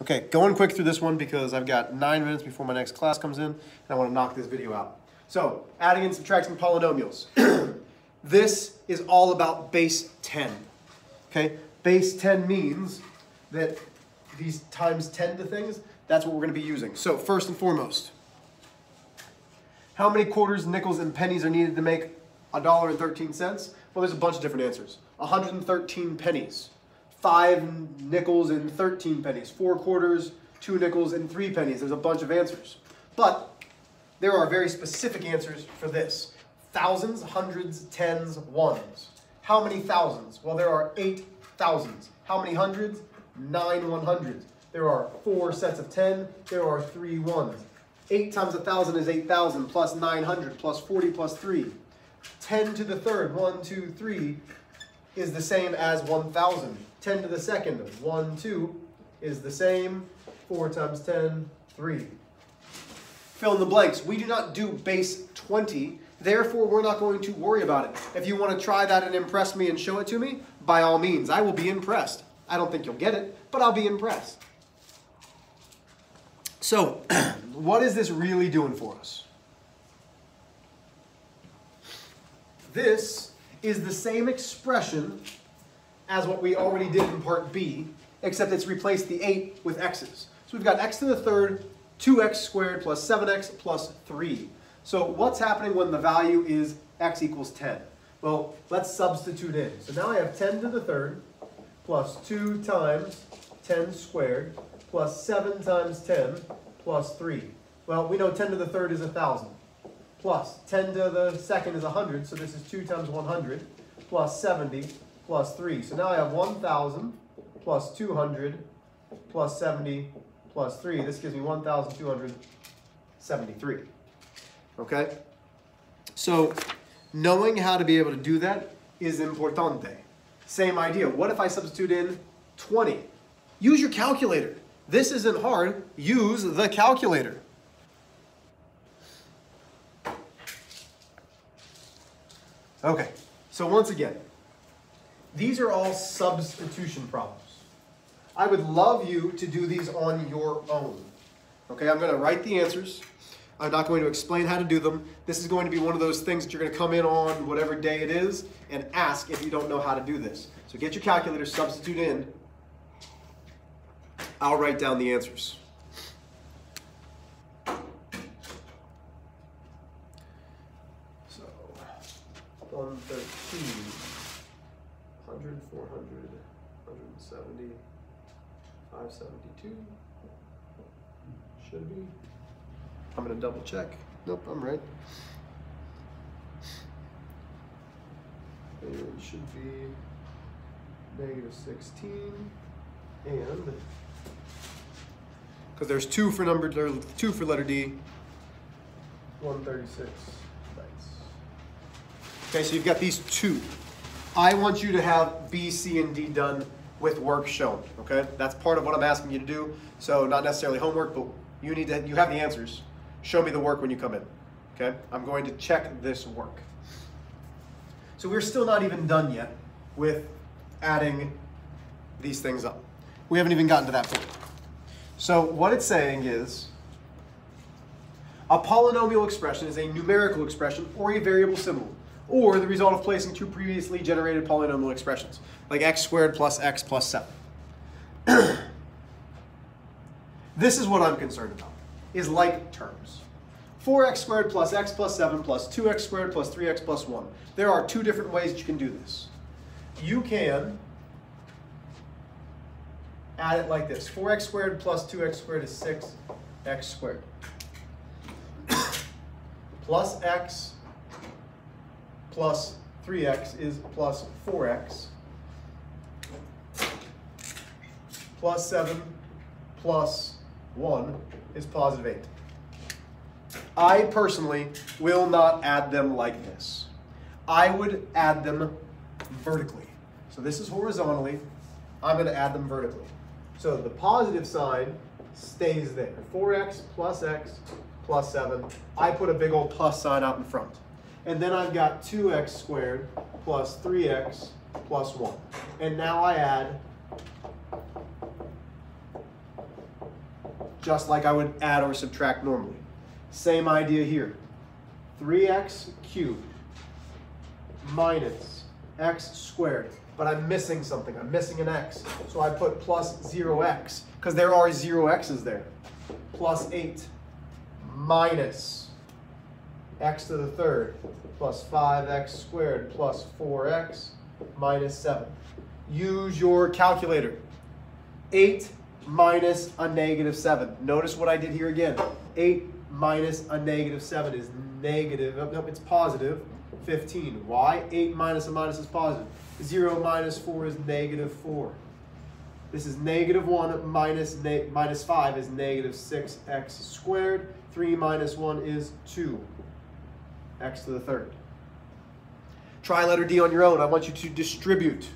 Okay, going quick through this one because I've got 9 minutes before my next class comes in, and I want to knock this video out. So, adding and subtracting polynomials. This is all about base 10. Okay, base 10 means that these times 10 to things, that's what we're going to be using. So, first and foremost, how many quarters, nickels, and pennies are needed to make $1.13? Well, there's a bunch of different answers. 113 pennies. 5 nickels and 13 pennies, 4 quarters, 2 nickels and 3 pennies. There's a bunch of answers. But there are very specific answers for this. Thousands, hundreds, tens, ones. How many thousands? Well, there are 8 thousands. How many hundreds? 9 100s. There are 4 sets of 10. There are 3 ones. 8 times 1,000 is 8,000 plus 900 plus 40 plus 3. 10 to the third, 1, 2, 3, is the same as 1,000. 10 to the second, 1, 2, is the same. 4 times 10, 3. Fill in the blanks. We do not do base 20, therefore we're not going to worry about it. If you want to try that and impress me and show it to me, by all means, I will be impressed. I don't think you'll get it, but I'll be impressed. So, what is this really doing for us? This is the same expression as what we already did in part B, except it's replaced the 8 with x's. So we've got x to the third, 2x squared plus 7x plus 3. So what's happening when the value is x equals 10? Well, let's substitute in. So now I have 10 to the third plus 2 times 10 squared plus 7 times 10 plus 3. Well, we know 10 to the third is 1,000. Plus 10 to the second is 100, so this is 2 times 100 plus 70 plus 3. So now I have 1,000 plus 200 plus 70 plus 3. This gives me 1,273. Okay? So knowing how to be able to do that is importante. Same idea. What if I substitute in 20? Use your calculator. This isn't hard. Use the calculator. Okay, so once again, these are all substitution problems. I would love you to do these on your own. Okay, I'm going to write the answers. I'm not going to explain how to do them. This is going to be one of those things that you're going to come in on whatever day it is and ask if you don't know how to do this. So get your calculator, substitute in. I'll write down the answers. So, 113, 100, 400, 170, 572. Should be. I'm going to double check. Nope, I'm right. And it should be -16 and because there's 2 for number, or 2 for letter D, 136. Nice. Okay, so you've got these 2. I want you to have B, C, and D done with work shown. Okay, that's part of what I'm asking you to do. So not necessarily homework, but you have the answers. Show me the work when you come in. Okay, I'm going to check this work. So we're still not even done yet with adding these things up. We haven't even gotten to that point. So what it's saying is a polynomial expression is a numerical expression or a variable symbol, or the result of placing 2 previously generated polynomial expressions, like x squared plus x plus 7. This is what I'm concerned about, is like terms. 4x squared plus x plus 7 plus 2x squared plus 3x plus 1. There are 2 different ways that you can do this. You can add it like this. 4x squared plus 2x squared is 6x squared. Plus x plus 3x is plus 4x. Plus 7 plus 1 is positive 8. I personally will not add them like this. I would add them vertically. So this is horizontally. I'm going to add them vertically. So the positive sign stays there. 4x plus x plus 7. I put a big old plus sign out in front. And then I've got 2x squared plus 3x plus 1. And now I add just like I would add or subtract normally. Same idea here. 3x cubed minus x squared. But I'm missing something. I'm missing an x. So I put plus 0x, because there are 0 x's there. Plus 8 minus x to the third plus 5x squared plus 4x minus 7. Use your calculator. 8 minus a negative 7. Notice what I did here again. 8 minus a negative 7 is negative, nope, it's positive 15. Why? 8 minus a minus is positive. 0 minus 4 is negative 4. This is negative 1 minus 5 is negative 6x squared. 3 minus 1 is 2. X to the third. Try letter D on your own. I want you to distribute.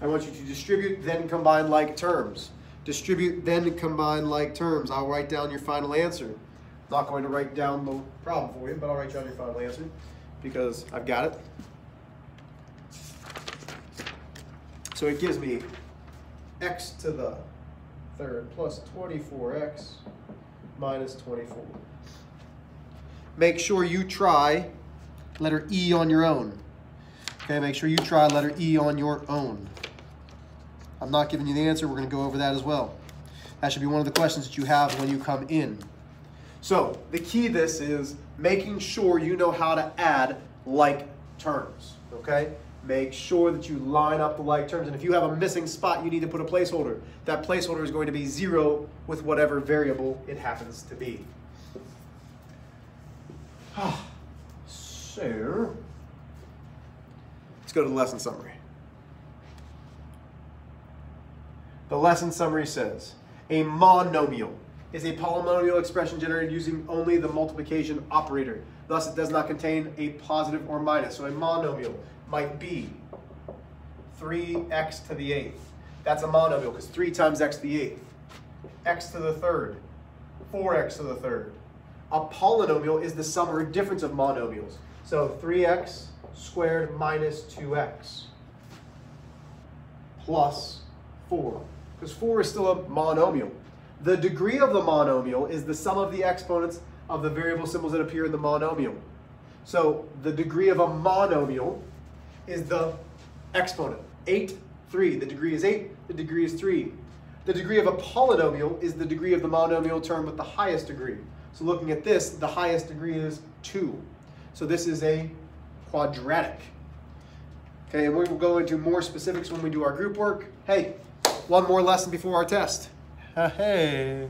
I want you to distribute, then combine like terms. Distribute, then combine like terms. I'll write down your final answer. I'm not going to write down the problem for you, but I'll write down your final answer because I've got it. So it gives me x to the third plus 24x minus 24. Make sure you try letter E on your own. Okay, make sure you try letter E on your own. I'm not giving you the answer. We're going to go over that as well. That should be one of the questions that you have when you come in. So the key to this is making sure you know how to add like terms. Okay? Make sure that you line up the like terms. And if you have a missing spot, you need to put a placeholder. That placeholder is going to be 0 with whatever variable it happens to be. So, let's go to the lesson summary. The lesson summary says, a monomial is a polynomial expression generated using only the multiplication operator. Thus, it does not contain a positive or minus. So a monomial might be 3x to the 8th. That's a monomial because 3 times x to the 8th. X to the third, 4x to the third. A polynomial is the sum or difference of monomials. So 3x squared minus 2x plus 4. Because 4 is still a monomial. The degree of the monomial is the sum of the exponents of the variable symbols that appear in the monomial. So the degree of a monomial is the exponent. 8, 3. The degree is 8. The degree is 3. The degree of a polynomial is the degree of the monomial term with the highest degree. So looking at this, the highest degree is 2. So this is a quadratic. Okay, and we will go into more specifics when we do our group work. Hey, one more lesson before our test. Hey.